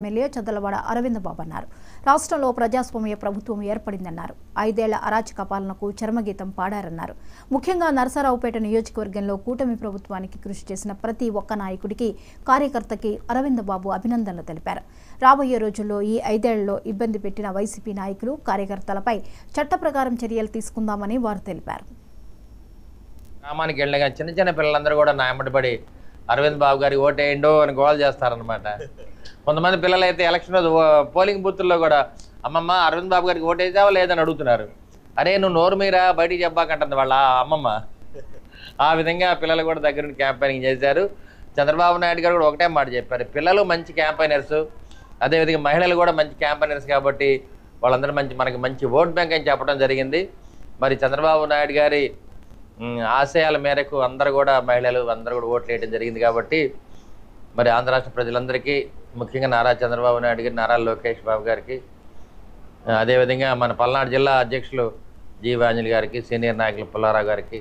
MLA చందలవాడ Arvind బాబు అన్నారు. రాష్ట్రంలో ప్రజాస్వామ్య ప్రభుత్వం ఏర్పడిందన్నారు. 5 ఏళ్ల అరాచక పాలనకు చరమగీతం పాడారన్నారు. ముఖ్యంగా నరసరావుపేట నియోజకవర్గంలో కూటమి ప్రభుత్వానికి కృషి చేసిన ప్రతి ఒక్క నాయకుడికి, కార్యకర్తకి అరవింద్ బాబు అభినందనలు తెలిపారు. రాబోయే రోజుల్లో ఈ 5 ఏళ్లలో ఇబ్బంది పెట్టిన వైసీపీ నాయకులు, కార్యకర్తలపై చట్ట ప్రకారం చర్యలు తీసుకుందామని వారు తెలిపారు. గ్రామానికి వెళ్ళగా చిన్న చిన్న పిల్లలందరూ కూడా నా వెంబడి అరవింద్ బాబు గారికి ఓటేయండో అని గోల్ చేస్తారనమాట. కొంతమంది పిల్లలు అయితే ఎలక్షన్ రోజు పోలింగ్ బూత్ల్లో కూడా అమ్మమ్మ అరవింద్ బాబు గారికి ఓటేసావా లేదని అడుగుతున్నారు. అరే నువ్వు నోరు మీరా బయటికి చెప్పాకంటుంది వాళ్ళ అమ్మమ్మ. ఆ విధంగా పిల్లలు కూడా దగ్గర నుండి క్యాంపెయినింగ్ చేశారు. చంద్రబాబు నాయుడు గారు కూడా ఒకటే మాట చెప్పారు, పిల్లలు మంచి క్యాంపెయినర్స్, అదేవిధంగా మహిళలు కూడా మంచి క్యాంపెయినర్స్ కాబట్టి వాళ్ళందరూ మనకి మంచి ఓట్ బ్యాంక్ అని చెప్పడం జరిగింది. మరి చంద్రబాబు నాయుడు గారి ఆశయాల మేరకు అందరూ కూడా మహిళలు అందరూ కూడా ఓట్లు వేయడం జరిగింది. కాబట్టి మరి ఆంధ్ర రాష్ట్ర ప్రజలందరికీ, ముఖ్యంగా నారా చంద్రబాబు నాయుడు గారి, నారా లోకేష్ బాబు గారికి, అదేవిధంగా మన పల్నాడు జిల్లా అధ్యక్షులు జీవాంజలి గారికి, సీనియర్ నాయకులు పుల్లారావు గారికి,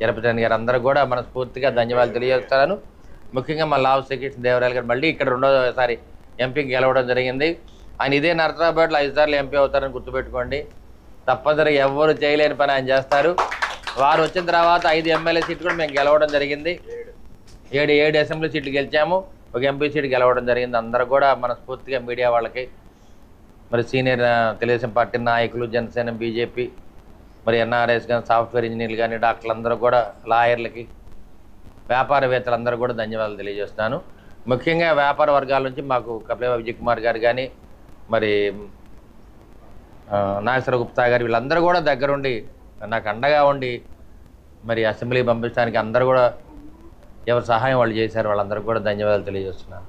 ఎరపతిరాని గారు అందరూ కూడా మనస్ఫూర్తిగా ధన్యవాదాలు తెలియజేస్తాను. ముఖ్యంగా మా లావు శ్రీకృష్ణ దేవరాయలు గారు మళ్ళీ ఇక్కడ 2వ ఎంపీకి గెలవడం జరిగింది. ఆయన ఇదే నరసరావుపేటలో 5 సార్లు ఎంపీ అవుతారని గుర్తుపెట్టుకోండి. తప్పనిసరిగా ఎవరు చేయలేని పని ఆయన చేస్తారు. వారు వచ్చిన తర్వాత 5 ఎమ్మెల్యే సీట్లు కూడా మేము గెలవడం జరిగింది. 7 అసెంబ్లీ సీట్లు గెలిచాము, 1 ఎంపీ సీటు గెలవడం జరిగింది. అందరూ కూడా మనస్ఫూర్తిగా మీడియా వాళ్ళకి, మరి సీనియర్ తెలుగుదేశం పార్టీ నాయకులు, జనసేన, బీజేపీ, మరి ఎన్ఆర్ఎస్ కానీ, సాఫ్ట్వేర్ ఇంజనీర్లు కానీ, డాక్టర్లు అందరూ కూడా, లాయర్లకి, వ్యాపారవేత్తలందరూ కూడా ధన్యవాదాలు తెలియజేస్తున్నాను. ముఖ్యంగా వ్యాపార వర్గాల నుంచి మాకు కపిలేవ విజయ్ కుమార్ గారు కానీ, మరి నాగేశ్వర గుప్తా గారు, వీళ్ళందరూ కూడా దగ్గరుండి నాకు అండగా ఉండి మరి అసెంబ్లీ పంపించడానికి అందరూ కూడా ఎవరు సహాయం వాళ్ళు చేశారు. వాళ్ళందరూ కూడా ధన్యవాదాలు తెలియజేస్తున్నాను.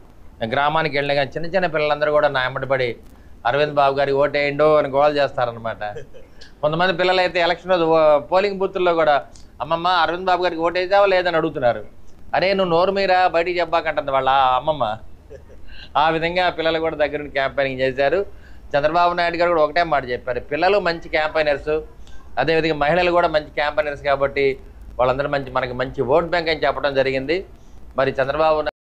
గ్రామానికి వెళ్ళగా చిన్న చిన్న పిల్లలందరూ కూడా నా వెంబడి అరవింద్ బాబు గారికి ఓటేయండో అని గోల్ చేస్తారనమాట. కొంతమంది పిల్లలు అయితే ఎలక్షన్ రోజు పోలింగ్ బూత్ల్లో కూడా అమ్మమ్మ అరవింద్ బాబు గారికి ఓటేసావా లేదని అడుగుతున్నారు. అరే నువ్వు నోరు మీరా బయటికి చెప్పాకంటుంది వాళ్ళ అమ్మమ్మ. ఆ విధంగా పిల్లలు కూడా దగ్గర నుండి క్యాంపెయినింగ్ చేశారు. చంద్రబాబు నాయుడు గారు కూడా ఒకటే మాట చెప్పారు, పిల్లలు మంచి క్యాంపెయినర్స్, అదేవిధంగా మహిళలు కూడా మంచి క్యాంపెయినర్స్ కాబట్టి వాళ్ళందరూ మనకి మంచి ఓట్ బ్యాంక్ అని చెప్పడం జరిగింది. మరి చంద్రబాబు